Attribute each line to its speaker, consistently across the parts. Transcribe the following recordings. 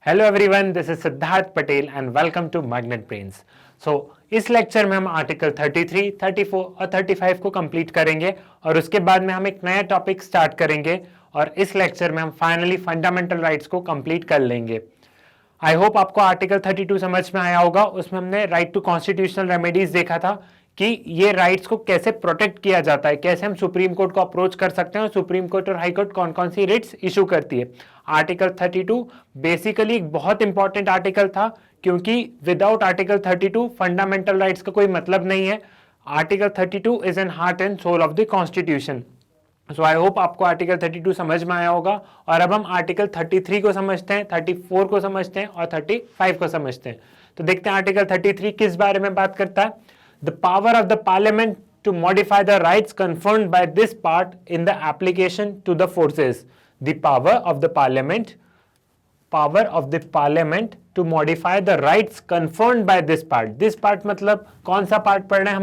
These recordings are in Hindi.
Speaker 1: Hello everyone, this is Siddharth Patel and welcome to Magnet Brains. इस लेक्चर में हम आर्टिकल 33, 34 और 35 को कंप्लीट करेंगे और उसके बाद में हम एक नया टॉपिक स्टार्ट करेंगे और इस लेक्चर में हम फाइनली फंडामेंटल राइट्स को कंप्लीट कर लेंगे। आई होप आपको आर्टिकल 32 समझ में आया होगा। उसमें हमने राइट टू कॉन्स्टिट्यूशनल रेमेडीज देखा था कि ये राइट्स को कैसे प्रोटेक्ट किया जाता है, कैसे हम सुप्रीम कोर्ट को अप्रोच कर सकते हैं और सुप्रीम कोर्ट और हाई कोर्ट कौन कौन सी रिट्स इशू करती है। आर्टिकल 32 बेसिकली एक बहुत इंपॉर्टेंट आर्टिकल था क्योंकि विदाउट आर्टिकल 32 फंडामेंटल राइट्स का कोई मतलब नहीं है। Article 32 is an heart and soul of the constitution. So I hope आपको आर्टिकल 32 समझ में आया होगा और अब हम आर्टिकल 33 को समझते हैं, 34 को समझते हैं और 35 को समझते हैं। तो देखते हैं आर्टिकल 33 किस बारे में बात करता है। The power of the parliament to modify the rights confirmed by this part in the application to the forces. The power of the parliament to modify the rights confirmed by this part. This part मतलब कौन सा पार्ट पढ़ रहे हैं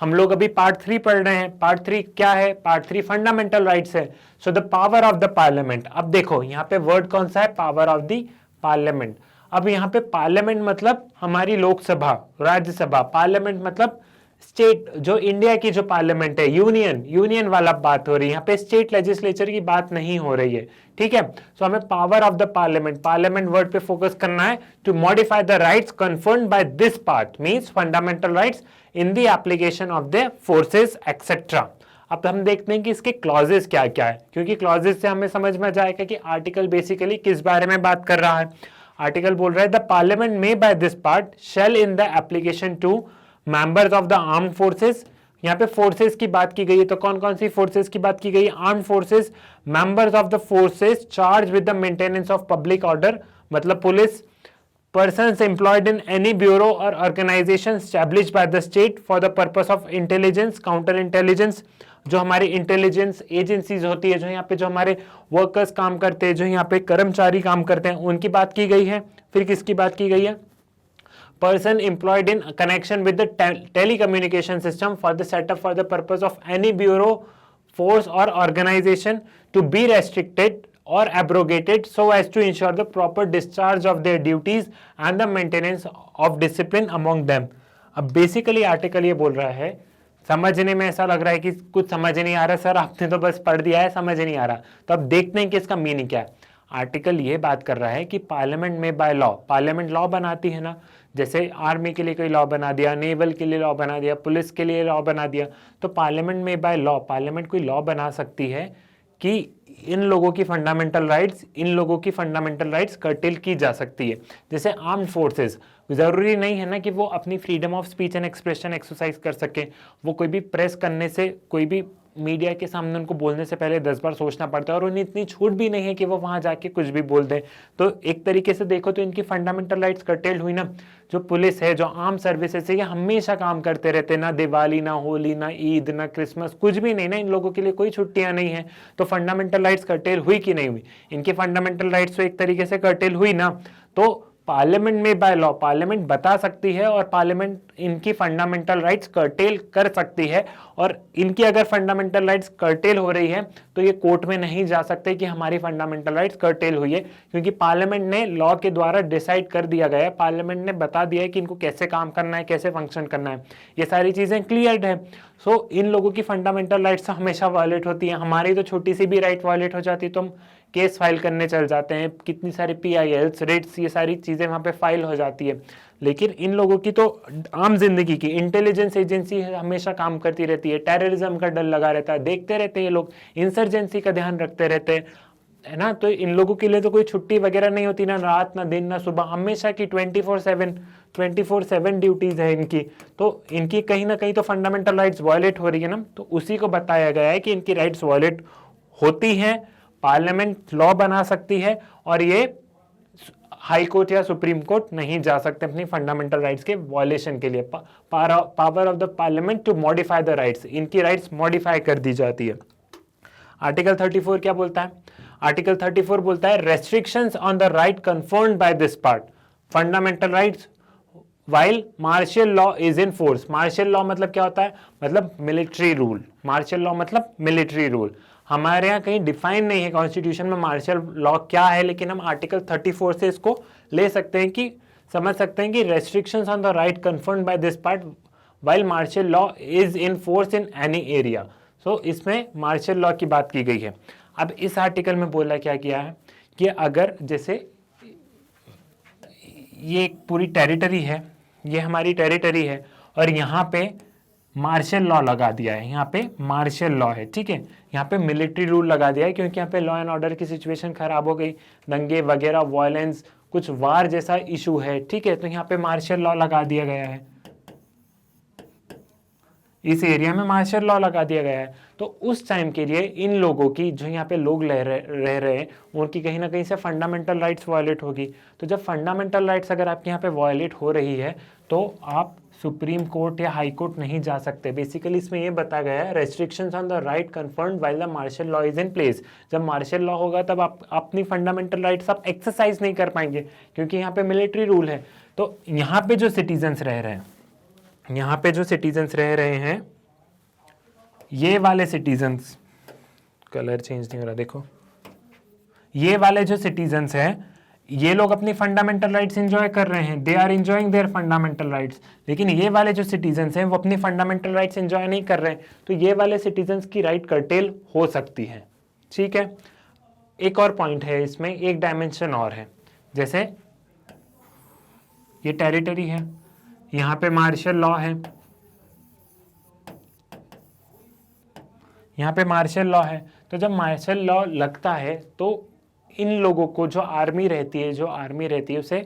Speaker 1: हम लोग अभी पार्ट 3 पढ़ रहे हैं। पार्ट 3 क्या है? पार्ट 3 फंडामेंटल राइट्स है। So the power of the parliament. अब देखो यहाँ पे वर्ड कौन सा है? Power of the parliament. अब यहाँ पे पार्लियामेंट मतलब हमारी लोकसभा, राज्यसभा। पार्लियामेंट मतलब स्टेट, जो इंडिया की जो पार्लियामेंट है, यूनियन वाला बात हो रही है। यहाँ पे स्टेट लेजिस्लेचर की बात नहीं हो रही है, ठीक है। सो हमें power of the parliament word पे फोकस करना है। To modify the rights confirmed by this part means fundamental rights in the application of the forces etcetera. अब हम देखते हैं कि इसके क्लॉजेस क्या क्या है, क्योंकि क्लॉजेस से हमें समझ में जाएगा कि आर्टिकल बेसिकली किस बारे में बात कर रहा है। आर्टिकल बोल रहा है द पार्लियामेंट में by this part shall in the application to members of the armed forces. यहाँ पे फोर्सेस की बात की गई है, तो कौन कौन सी फोर्सेस की बात की गई? Armed forces, members of the forces charge with the maintenance of public order मतलब police, persons employed in any bureau or organization established by the state for the purpose of intelligence, counter intelligence। जो हमारी इंटेलिजेंस एजेंसीज होती है, जो यहाँ पे जो हमारे वर्कर्स काम करते हैं, जो यहाँ पे कर्मचारी काम करते हैं, उनकी बात की गई है। फिर किसकी बात की गई है? Person employed in connection with the telecommunication system for the setup for the purpose of any bureau, force or organization to be restricted or abrogated so as to ensure the proper discharge of their duties and the maintenance of discipline among them। अब बेसिकली आर्टिकल ये बोल रहा है, समझने में ऐसा लग रहा है कि कुछ समझ नहीं आ रहा सर, आपने तो बस पढ़ दिया है, समझ नहीं आ रहा। तो अब देखते हैं कि इसका मीनिंग क्या है। आर्टिकल ये बात कर रहा है कि पार्लियामेंट में बाय लॉ, पार्लियामेंट लॉ बनाती है ना, जैसे आर्मी के लिए कोई लॉ बना दिया, नेवल के लिए लॉ बना दिया, पुलिस के लिए लॉ बना दिया, तो पार्लियामेंट में बाय लॉ, पार्लियामेंट कोई लॉ बना सकती है कि इन लोगों की फंडामेंटल राइट्स कर्टेल की जा सकती है। जैसे आर्म्ड फोर्सेस, जरूरी नहीं है ना कि वो अपनी freedom of speech and expression exercise कर सके। वो कोई भी प्रेस करने से, कोई भी मीडिया के सामने उनको बोलने से पहले 10 बार सोचना पड़ता है और उन्हें इतनी छूट भी नहीं है कि वो वहां जाके कुछ भी बोल दें। तो एक तरीके से देखो तो इनकी फंडामेंटल राइट्स कर्टेल हुई ना। जो पुलिस है, जो आर्म सर्विसेज है, ये हमेशा काम करते रहते हैं, ना दिवाली, ना होली, ना ईद, ना क्रिसमस, कुछ भी नहीं ना, इन लोगों के लिए कोई छुट्टियां नहीं है। तो फंडामेंटल राइट्स कर्टेल हुई कि नहीं हुई? इनकी फंडामेंटल राइट्स तो एक तरीके से कर्टेल हुई ना। तो पार्लियामेंट में बाय लॉ पार्लियामेंट बता सकती है और पार्लियामेंट इनकी फंडामेंटल राइट्स कर्टेल कर सकती है। और इनकी अगर फंडामेंटल राइट्स कर्टेल हो रही है तो ये कोर्ट में नहीं जा सकते कि हमारी फंडामेंटल राइट्स कर्टेल हुई है, क्योंकि पार्लियामेंट ने लॉ के द्वारा डिसाइड कर दिया गया है, पार्लियामेंट ने बता दिया है कि इनको कैसे काम करना है, कैसे फंक्शन करना है। ये सारी चीजें क्लियर है। सो इन लोगों की फंडामेंटल राइट्स हमेशा वायलेट होती है। हमारी तो छोटी सी भी राइट वायलेट हो जाती है तो हम केस फाइल करने चल जाते हैं, कितनी सारी PILs, रेट्स, ये सारी चीजें वहां पे फाइल हो जाती है। लेकिन इन लोगों की तो आम जिंदगी की इंटेलिजेंस एजेंसी हमेशा काम करती रहती है, टेररिज्म का डर लगा रहता है, देखते रहते हैं ये लोग, इंसर्जेंसी का ध्यान रखते रहते हैं, है ना। तो इन लोगों के लिए तो कोई छुट्टी वगैरह नहीं होती, ना रात, ना दिन, ना सुबह, हमेशा की 24/7 ड्यूटीज है इनकी। तो इनकी कहीं ना कहीं तो फंडामेंटल राइट्स वायलेट हो रही है ना। तो उसी को बताया गया है कि इनकी राइट्स वायलेट होती हैं, पार्लियामेंट लॉ बना सकती है और ये हाई कोर्ट या सुप्रीम कोर्ट नहीं जा सकते अपनी फंडामेंटल राइट्स के वायलेशन के लिए। Power of the parliament to modify the rights, इनकी राइट्स मॉडिफाई कर दी जाती है। आर्टिकल 34 क्या बोलता है? आर्टिकल 34 बोलता है restrictions on the right confirmed by this part fundamental rights while martial law is in force. Martial law मतलब क्या होता है? मतलब मिलिट्री रूल। मार्शियल लॉ मतलब मिलिट्री रूल। हमारे यहाँ कहीं डिफाइन नहीं है कॉन्स्टिट्यूशन में मार्शल लॉ क्या है, लेकिन हम आर्टिकल 34 से इसको ले सकते हैं कि समझ सकते हैं कि restrictions on the right confirmed by this part while martial law is in force in any area. So इसमें मार्शल लॉ की बात की गई है। अब इस आर्टिकल में बोला क्या किया है कि अगर जैसे ये एक पूरी टेरिटरी है, ये हमारी टेरिटरी है और यहाँ पे मार्शल लॉ लगा दिया है, यहाँ पे मार्शल लॉ है, ठीक है, यहाँ पे मिलिट्री रूल लगा दिया है क्योंकि यहाँ पे लॉ एंड ऑर्डर की सिचुएशन खराब हो गई, दंगे वगैरह, वायलेंस, कुछ वार जैसा इशू है, ठीक है, तो यहाँ पे मार्शल लॉ लगा दिया गया है, इस एरिया में मार्शल लॉ लगा दिया गया है। तो उस टाइम के लिए इन लोगों की, जो यहाँ पे लोग रह रहे हैं, उनकी कहीं ना कहीं से फंडामेंटल राइट्स वायलेट होगी। तो जब फंडामेंटल राइट्स अगर आपके यहाँ पे वायलेट हो रही है तो आप सुप्रीम कोर्ट या हाई कोर्ट नहीं जा सकते। बेसिकली इसमें ये बताया गया है restrictions on the right confirmed while the martial law is in place. जब मार्शल लॉ होगा तब आप अपनी फंडामेंटल राइट्स आप एक्सरसाइज नहीं कर पाएंगे क्योंकि यहाँ पे मिलिट्री रूल है। तो यहाँ पे जो सिटीजन्स रह रहे हैं, यहाँ पे जो सिटीजन्स रह रहे हैं, ये वाले सिटीजन्स, कलर चेंज नहीं हो रहा देखो, ये वाले जो सिटीजन्स हैं ये लोग अपनी फंडामेंटल राइट्स एंजॉय कर रहे हैं, they are enjoying their fundamental rights. लेकिन ये वाले जो सिटीजन्स हैं वो अपनी फंडामेंटल राइट्स एंजॉय नहीं कर रहे हैं, तो ये वाले सिटीजन्स की राइट कर्टेल हो सकती है, ठीक है। एक और पॉइंट है इसमें, एक डायमेंशन और है, जैसे ये टेरिटरी है, यहाँ पे मार्शल लॉ है, यहाँ पे मार्शल लॉ है, तो जब मार्शल लॉ लगता है तो इन लोगों को, जो आर्मी रहती है उसे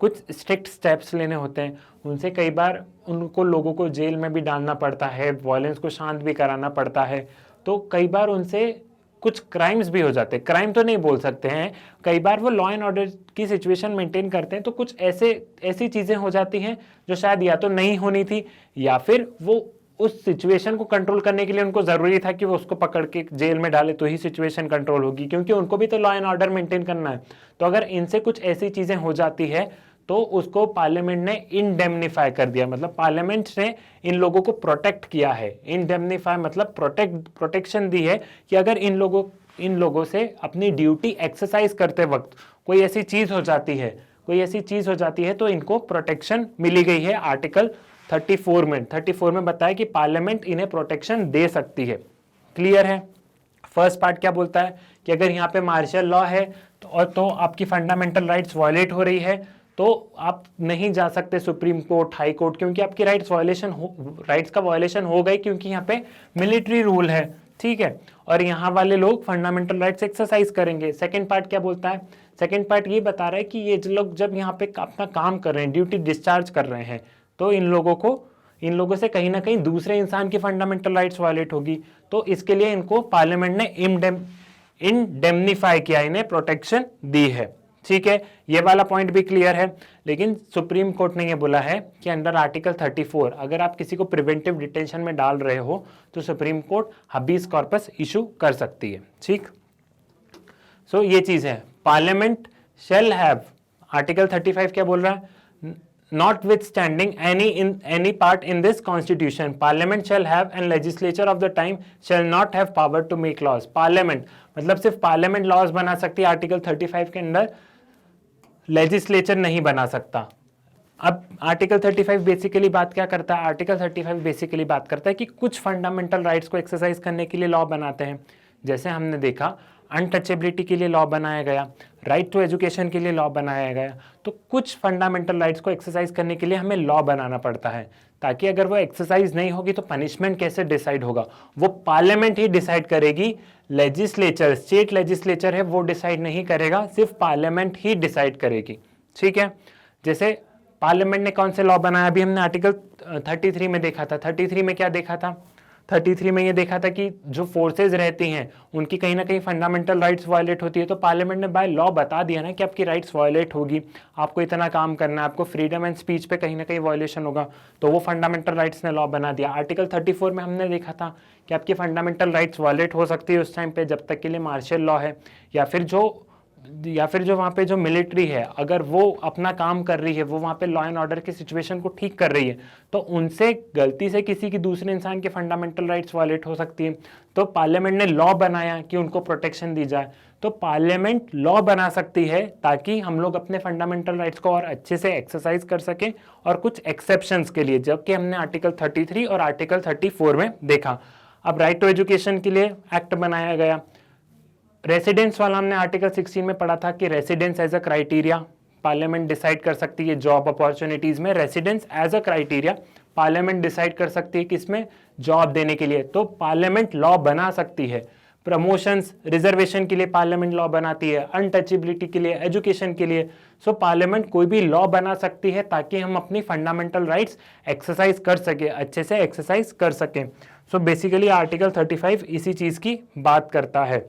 Speaker 1: कुछ स्ट्रिक्ट स्टेप्स लेने होते हैं। उनसे कई बार उनको लोगों को जेल में भी डालना पड़ता है, वायलेंस को शांत भी कराना पड़ता है, तो कई बार उनसे कुछ क्राइम्स भी हो जाते हैं। क्राइम तो नहीं बोल सकते हैं, कई बार वो लॉ एंड ऑर्डर की सिचुएशन मेंटेन करते हैं, तो कुछ ऐसी चीज़ें हो जाती हैं जो शायद या तो नहीं होनी थी या फिर वो उस सिचुएशन को कंट्रोल करने के लिए उनको जरूरी था कि वो उसको पकड़ के जेल में डाले तो ही सिचुएशन कंट्रोल होगी, क्योंकि उनको भी तो लॉ एंड ऑर्डर मेंटेन करना है। तो अगर इनसे कुछ ऐसी चीजें हो जाती है तो उसको पार्लियामेंट ने इंडेमनीफाई कर दिया, मतलब पार्लियामेंट ने इन लोगों को प्रोटेक्ट किया है। इंडेमनीफाई मतलब प्रोटेक्शन दी है कि अगर इन लोगों से अपनी ड्यूटी एक्सरसाइज करते वक्त कोई ऐसी चीज हो जाती है तो इनको प्रोटेक्शन मिली गई है। आर्टिकल 34 में बताया कि पार्लियामेंट इन्हें प्रोटेक्शन दे सकती है। क्लियर है? फर्स्ट पार्ट क्या बोलता है कि अगर यहाँ पे मार्शल लॉ है तो आपकी फंडामेंटल राइट्स वायलेट हो रही है तो आप नहीं जा सकते सुप्रीम कोर्ट, हाई कोर्ट, क्योंकि आपकी राइट्स का वायलेशन हो गई, क्योंकि यहाँ पे मिलिट्री रूल है, ठीक है, और यहाँ वाले लोग फंडामेंटल राइट्स एक्सरसाइज करेंगे। सेकंड पार्ट क्या बोलता है? सेकंड पार्ट ये बता रहा है कि ये लोग जब यहाँ पे अपना काम कर रहे हैं, ड्यूटी डिस्चार्ज कर रहे हैं, तो इन लोगों से कहीं ना कहीं दूसरे इंसान की फंडामेंटल राइट्स वायलेट होगी, तो इसके लिए इनको पार्लियामेंट ने इंडेमनीफाई किया, इन्हें प्रोटेक्शन दी है, ठीक है। ये वाला पॉइंट भी क्लियर है। लेकिन सुप्रीम कोर्ट ने ये बोला है कि अंडर आर्टिकल 34 अगर आप किसी को प्रिवेंटिव डिटेंशन में डाल रहे हो तो सुप्रीम कोर्ट हबीज कॉर्पस इशू कर सकती है, ठीक। सो ये चीज है, पार्लियामेंट शेल हैव, आर्टिकल 35 क्या बोल रहा है? Notwithstanding any part in this constitution, Parliament shall have and legislature of the time shall not have power to make laws. Parliament मतलब सिर्फ पार्लियामेंट लॉज बना सकती है, आर्टिकल 35 के अंदर लेजिस्लेचर नहीं बना सकता। अब आर्टिकल 35 बेसिकली बात क्या करता है? आर्टिकल 35 बेसिकली बात करता है कि कुछ फंडामेंटल राइट्स को एक्सरसाइज करने के लिए लॉ बनाते हैं। जैसे हमने देखा अनटचेबिलिटी के लिए लॉ बनाया गया, राइट टू एजुकेशन के लिए लॉ बनाया गया, तो कुछ फंडामेंटल राइट्स को एक्सरसाइज करने के लिए हमें लॉ बनाना पड़ता है, ताकि अगर वो एक्सरसाइज नहीं होगी तो पनिशमेंट कैसे डिसाइड होगा? वो पार्लियामेंट ही डिसाइड करेगी। लेजिस्लेचर, स्टेट लेजिस्लेचर है, वो डिसाइड नहीं करेगा, सिर्फ पार्लियामेंट ही डिसाइड करेगी, ठीक है। जैसे पार्लियामेंट ने कौन से लॉ बनाया? अभी हमने आर्टिकल 33 में देखा था। 33 में क्या देखा था? 33 में ये देखा था कि जो फोर्सेज रहती हैं उनकी कहीं ना कहीं फंडामेंटल राइट्स वायलेट होती है, तो पार्लियामेंट ने बाय लॉ बता दिया ना कि आपकी राइट्स वायलेट होगी, आपको इतना काम करना है, आपको फ्रीडम एंड स्पीच पे कहीं ना कहीं वायलेशन होगा, तो वो फंडामेंटल राइट्स ने लॉ बना दिया। आर्टिकल 34 में हमने देखा था कि आपकी फंडामेंटल राइट्स वायलेट हो सकती है उस टाइम पे जब तक के लिए मार्शल लॉ है, या फिर जो या फिर जो वहाँ पे जो मिलिट्री है, अगर वो अपना काम कर रही है, वो वहाँ पे लॉ एंड ऑर्डर की सिचुएशन को ठीक कर रही है, तो उनसे गलती से किसी की दूसरे इंसान के फंडामेंटल राइट्स वायलेट हो सकती है। तो पार्लियामेंट ने लॉ बनाया कि उनको प्रोटेक्शन दी जाए। तो पार्लियामेंट लॉ बना सकती है ताकि हम लोग अपने फंडामेंटल राइट्स को और अच्छे से एक्सरसाइज कर सकें, और कुछ एक्सेप्शंस के लिए, जबकि हमने आर्टिकल 33 और आर्टिकल 34 में देखा। अब राइट टू एजुकेशन के लिए एक्ट बनाया गया। रेसिडेंस वाला हमने आर्टिकल 16 में पढ़ा था कि residence as a criteria parliament decide कर सकती है जॉब अपॉर्चुनिटीज में। Residence as a criteria parliament decide कर सकती है किसमें, जॉब देने के लिए। तो पार्लियामेंट लॉ बना सकती है। प्रमोशंस, रिजर्वेशन के लिए पार्लियामेंट लॉ बनाती है, अनटचेबिलिटी के लिए, एजुकेशन के लिए। सो पार्लियामेंट कोई भी लॉ बना सकती है ताकि हम अपनी फंडामेंटल राइट्स एक्सरसाइज कर सके, अच्छे से एक्सरसाइज कर सकें। सो बेसिकली आर्टिकल 35 इसी चीज की बात करता है।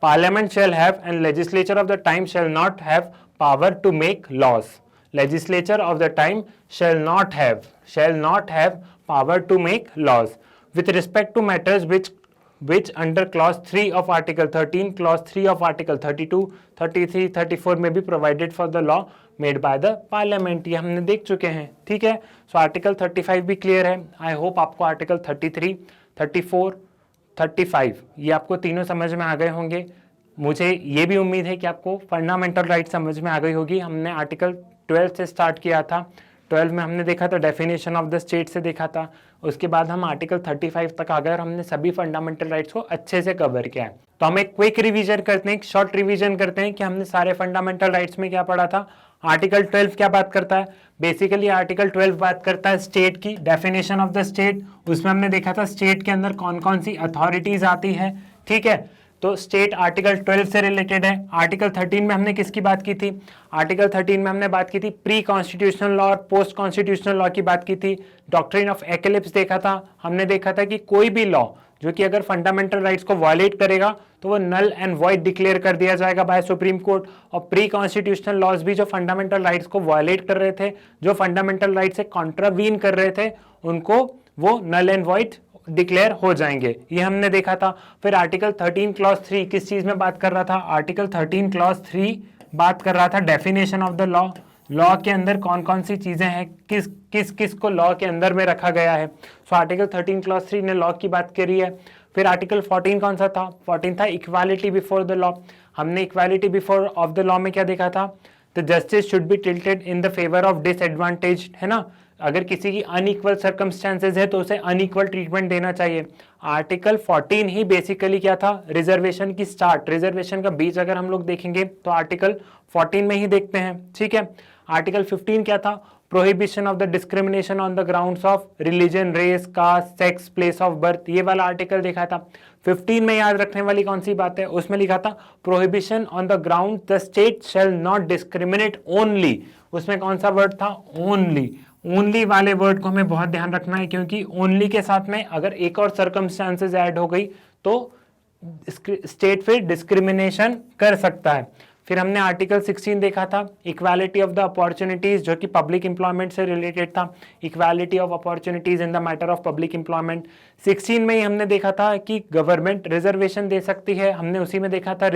Speaker 1: Parliament shall have and legislature of the time shall not have power to make laws. Legislature of the time shall not have power to make laws with respect to matters which under clause 3 of article 13, clause 3 of article 32, 33, 34 में भी provided for the law made by the parliament। ये हमने देख चुके हैं, ठीक है। So article 35 भी clear है। I hope आपको article 33, 34, 35 ये आपको तीनों समझ में आ गए होंगे। मुझे ये भी उम्मीद है कि आपको फंडामेंटल राइट समझ में आ गई होगी। हमने आर्टिकल 12 से स्टार्ट किया था। 12 में हमने देखा था डेफिनेशन ऑफ द स्टेट से देखा था। उसके बाद हम आर्टिकल 35 तक आ गए और हमने सभी फंडामेंटल राइट्स को अच्छे से कवर किया है। तो हम एक क्विक रिवीजन करते हैं, एक शॉर्ट रिवीजन करते हैं कि हमने सारे फंडामेंटल राइट्स में क्या पढ़ा था। आर्टिकल 12 क्या बात करता है? बेसिकली आर्टिकल 12 बात करता है स्टेट की, डेफिनेशन ऑफ द स्टेट। उसमें हमने देखा था स्टेट के अंदर कौन कौन सी अथॉरिटीज आती है, ठीक है। तो स्टेट आर्टिकल 12 से रिलेटेड है। आर्टिकल 13 में हमने किसकी बात की थी? आर्टिकल 13 में हमने बात की थी प्री कॉन्स्टिट्यूशनल लॉ और पोस्ट कॉन्स्टिट्यूशनल लॉ की बात की थी। डॉक्ट्रिन ऑफ एक्लिप्स देखा था। हमने देखा था कि कोई भी लॉ जो कि अगर फंडामेंटल राइट्स को वायलेट करेगा तो वो नल एंड वॉइड डिक्लेयर कर दिया जाएगा बाय सुप्रीम कोर्ट। और प्री कॉन्स्टिट्यूशनल लॉज भी जो फंडामेंटल राइट्स को वायलेट कर रहे थे, जो फंडामेंटल राइट से कॉन्ट्रावीन कर रहे थे, उनको वो नल एंड वॉइड डिक्लेयर हो जाएंगे। ये हमने देखा था। फिर आर्टिकल 13 क्लॉज 3 किस चीज में बात कर रहा था? आर्टिकल 13 क्लॉज 3 बात कर रहा था definition of the law. Law के अंदर कौन कौन सी चीजें हैं, किस किस किस को लॉ के अंदर में रखा गया है। सो आर्टिकल 13 क्लॉज 3 ने लॉ की बात करी है। फिर आर्टिकल 14 कौन सा था? 14 था इक्वालिटी बिफोर द लॉ। हमने equality before of the law में क्या देखा था? The justice should be tilted in the favour of disadvantage, है ना। अगर किसी की अनइक्वल सर्कमस्टेंसेज है तो उसे अनइक्वल ट्रीटमेंट देना चाहिए। आर्टिकल 14 ही बेसिकली क्या था? रिजर्वेशन की स्टार्ट, रिजर्वेशन का बीच अगर हम लोग देखेंगे तो आर्टिकल 14 में ही देखते हैं, ठीक है। आर्टिकल 15 क्या था? Prohibition of the discrimination on the grounds of religion, race, caste, sex, place of birth, ये वाला आर्टिकल देखा था। 15 में याद रखने वाली कौन सी बात है? उसमें लिखा था prohibition on the ground the state shall not discriminate only. उसमें कौन सा वर्ड था? ओनली। ओनली वाले वर्ड को हमें बहुत ध्यान रखना है, क्योंकि ओनली के साथ में अगर एक और सर्कमस्टांसेस ऐड हो गई तो स्टेट फिर डिस्क्रिमिनेशन कर सकता है। फिर हमने आर्टिकल 16 देखा था इक्वालिटी ऑफ द अपॉर्चुनिटीज, जो कि पब्लिक एम्प्लॉयमेंट से रिलेटेड था। Equality of opportunities in the matter of public employment. 16 में ही हमने देखा था कि गवर्नमेंट रिजर्वेशन दे सकती है। हमने उसी में देखा था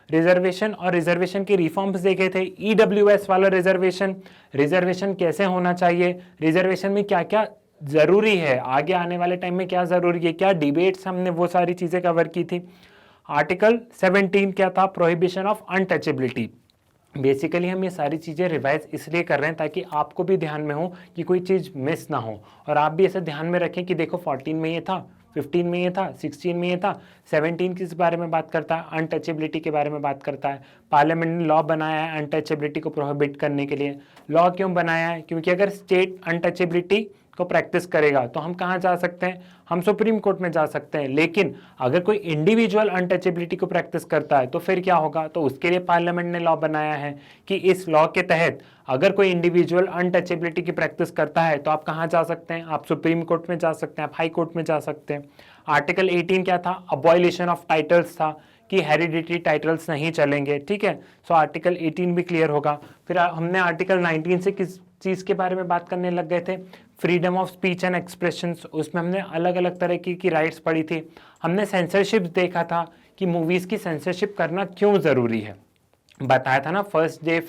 Speaker 1: रिजर्वेशन और रिजर्वेशन की रिफॉर्म्स देखे थे। ईडब्ल्यूएस वाला रिजर्वेशन कैसे होना चाहिए, रिजर्वेशन में क्या क्या जरूरी है, आगे आने वाले टाइम में क्या जरूरी है, क्या डिबेट्स, हमने वो सारी चीजें कवर की थी। आर्टिकल 17 क्या था? Prohibition of untouchability. बेसिकली हम ये सारी चीज़ें रिवाइज इसलिए कर रहे हैं ताकि आपको भी ध्यान में हो कि कोई चीज़ मिस ना हो, और आप भी ऐसे ध्यान में रखें कि देखो 14 में ये था, 15 में ये था, 16 में ये था, 17 किस बारे में बात करता है? अनटचेबिलिटी के बारे में बात करता है। पार्लियामेंट ने लॉ बनाया है अनटचेबिलिटी को प्रोहिबिट करने के लिए। लॉ क्यों बनाया है? क्योंकि अगर स्टेट अनटचेबिलिटी को प्रैक्टिस करेगा तो हम कहाँ जा सकते हैं? हम सुप्रीम कोर्ट में जा सकते हैं। लेकिन अगर कोई इंडिविजुअल अनटचेबिलिटी को प्रैक्टिस करता है तो फिर क्या होगा? तो उसके लिए पार्लियामेंट ने लॉ बनाया है कि इस लॉ के तहत अगर कोई इंडिविजुअल अनटचेबिलिटी की प्रैक्टिस करता है तो आप कहाँ जा सकते हैं? आप सुप्रीम कोर्ट में जा सकते हैं, आप हाई कोर्ट में जा सकते हैं। आर्टिकल 18 क्या था? अबॉलिशन ऑफ टाइटल्स था कि हेरिडिटरी टाइटल्स नहीं चलेंगे, ठीक है। सो आर्टिकल 18 भी क्लियर होगा। फिर हमने आर्टिकल 19 से किस चीज़ के बारे में बात करने लग गए थे? Freedom of speech and expressions. उसमें हमने अलग अलग तरह की राइट्स पढ़ी थी। हमने सेंसरशिप देखा था कि मूवीज़ की सेंसरशिप करना क्यों ज़रूरी है। बताया था ना, फर्स्ट डे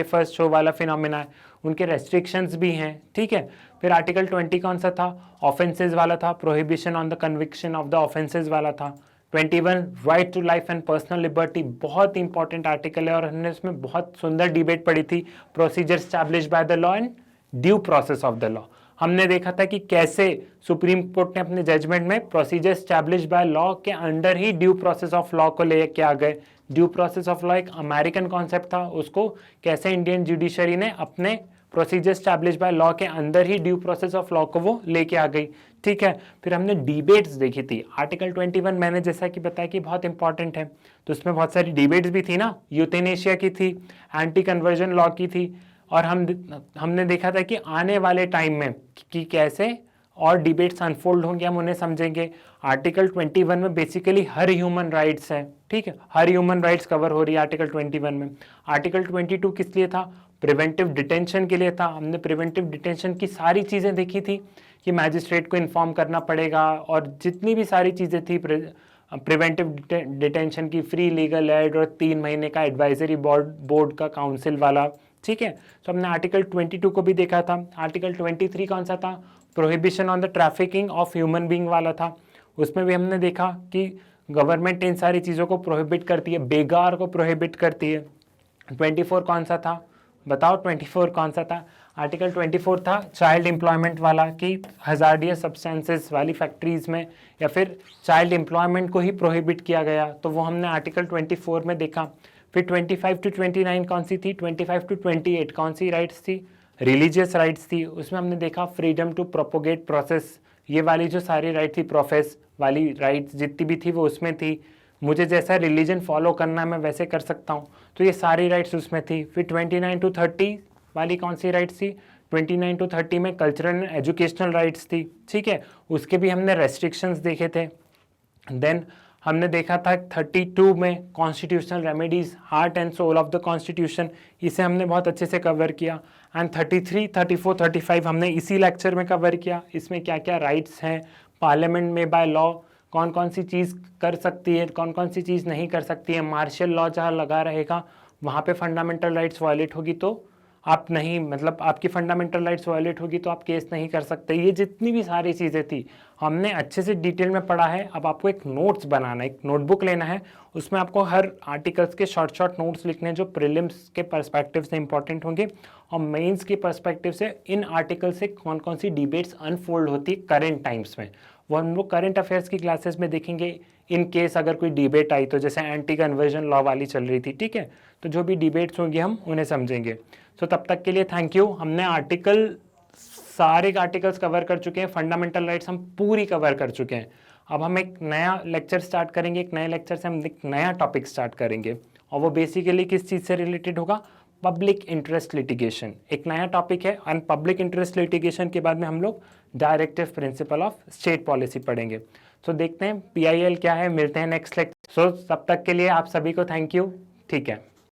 Speaker 1: फर्स्ट शो वाला फिनोमिना है, उनके रेस्ट्रिक्शंस भी हैं, ठीक है। फिर आर्टिकल 20 कौन सा था, ऑफेंसेस वाला था, prohibition on the conviction of the offences वाला था। 21 right to life and personal liberty, बहुत इंपॉर्टेंट आर्टिकल है और हमने उसमें बहुत सुंदर डिबेट पढ़ी थी। Procedure establish by the law and due process of the law, हमने देखा था कि कैसे सुप्रीम कोर्ट ने अपने जजमेंट में प्रोसीजर स्टैब्लिश बाय लॉ के under he due process of law को लेके आ गए। ड्यू प्रोसेस ऑफ लॉ एक अमेरिकन कॉन्सेप्ट था, उसको कैसे इंडियन जुडिशरी ने अपने प्रोसीजर स्टैब्लिश बाय लॉ के अंदर ही ड्यू प्रोसेस ऑफ लॉ को वो लेके आ गई, ठीक है। फिर हमने डिबेट्स देखी थी। आर्टिकल 21 मैंने जैसा कि बताया कि बहुत इंपॉर्टेंट है, तो उसमें बहुत सारी डिबेट्स भी थी ना, यूथेनेशिया की थी, एंटी कन्वर्जन लॉ की थी, और हमने देखा था कि आने वाले टाइम में कि कैसे और डिबेट्स अनफोल्ड होंगे, हम उन्हें समझेंगे। आर्टिकल 21 में बेसिकली हर ह्यूमन राइट्स है, ठीक है, हर ह्यूमन राइट्स कवर हो रही है आर्टिकल 21 में। आर्टिकल 22 किस लिए था, प्रिवेंटिव डिटेंशन के लिए था। हमने प्रिवेंटिव डिटेंशन की सारी चीज़ें देखी थी कि मैजिस्ट्रेट को इन्फॉर्म करना पड़ेगा, और जितनी भी सारी चीज़ें थी प्रिवेंटिव डिटेंशन की, फ्री लीगल एड और 3 महीने का एडवाइजरी बोर्ड का काउंसिल वाला, ठीक है। तो हमने आर्टिकल 22 को भी देखा था। आर्टिकल 23 कौन सा था, prohibition on the trafficking of human being वाला था। उसमें भी हमने देखा कि गवर्नमेंट इन सारी चीज़ों को प्रोहिबिट करती है, बेगार को प्रोहिबिट करती है। 24 कौन सा था, बताओ 24 कौन सा था। आर्टिकल 24 था चाइल्ड एम्प्लॉयमेंट वाला, कि हजार्डियस सब्सटेंसेस वाली फैक्ट्रीज में या फिर चाइल्ड एम्प्लॉयमेंट को ही प्रोहिबिट किया गया, तो वो हमने आर्टिकल 24 में देखा। फिर 25 टू 29 कौन सी थी, 25 टू 28 कौन सी राइट्स थी, रिलीजियस राइट्स थी। उसमें हमने देखा फ्रीडम टू प्रोपोगेट प्रोसेस, ये वाली जो सारी राइट थी, प्रोफेस वाली राइट्स जितनी भी थी वो उसमें थी। मुझे जैसा रिलीजन फॉलो करना है मैं वैसे कर सकता हूँ, तो ये सारी राइट्स उसमें थी। फिर 29 टू 30 वाली कौन सी राइट्स थी, 29 टू 30 में कल्चरल एंड एजुकेशनल राइट्स थी, ठीक है, उसके भी हमने रेस्ट्रिक्शंस देखे थे। देन हमने देखा था 32 में constitutional remedies, heart and soul of the constitution, इसे हमने बहुत अच्छे से कवर किया। एंड 33, 34, 35 हमने इसी लेक्चर में कवर किया। इसमें क्या क्या राइट्स हैं, पार्लियामेंट में बाय लॉ कौन कौन सी चीज़ कर सकती है, कौन कौन सी चीज़ नहीं कर सकती है, मार्शल लॉ जहाँ लगा रहेगा वहाँ पे फंडामेंटल राइट्स वायलेट होगी तो आप नहीं, मतलब आपकी फंडामेंटल राइट्स वायलेट होगी तो आप केस नहीं कर सकते। ये जितनी भी सारी चीज़ें थी हमने अच्छे से डिटेल में पढ़ा है। अब आपको एक नोट्स बनाना है, एक नोटबुक लेना है, उसमें आपको हर आर्टिकल्स के शॉर्ट नोट्स लिखने हैं जो प्रीलिम्स के पर्सपेक्टिव से इंपॉर्टेंट होंगे और मेंस के पर्सपेक्टिव से इन आर्टिकल से कौन कौन सी डिबेट्स अनफोल्ड होती है करेंट टाइम्स में, वो हम लोग करंट अफेयर्स की क्लासेस में देखेंगे। इन केस अगर कोई डिबेट आई तो जैसे एंटी कन्वर्जन लॉ वाली चल रही थी, ठीक है, तो जो भी डिबेट्स होंगी हम उन्हें समझेंगे। तो तब तक के लिए थैंक यू। हमने सारे आर्टिकल्स कवर कर चुके हैं, फंडामेंटल राइट्स हम पूरी कवर कर चुके हैं। अब हम एक नया लेक्चर स्टार्ट करेंगे, एक नए लेक्चर से हम एक नया टॉपिक स्टार्ट करेंगे और वो बेसिकली किस चीज़ से रिलेटेड होगा, पब्लिक इंटरेस्ट लिटिगेशन। एक नया टॉपिक है एंड पब्लिक इंटरेस्ट लिटिगेशन के बाद में हम लोग directive principle of state policy पढ़ेंगे। तो देखते हैं PIL क्या है, मिलते हैं नेक्स्ट लेक्चर। तब तक के लिए आप सभी को थैंक यू, ठीक है।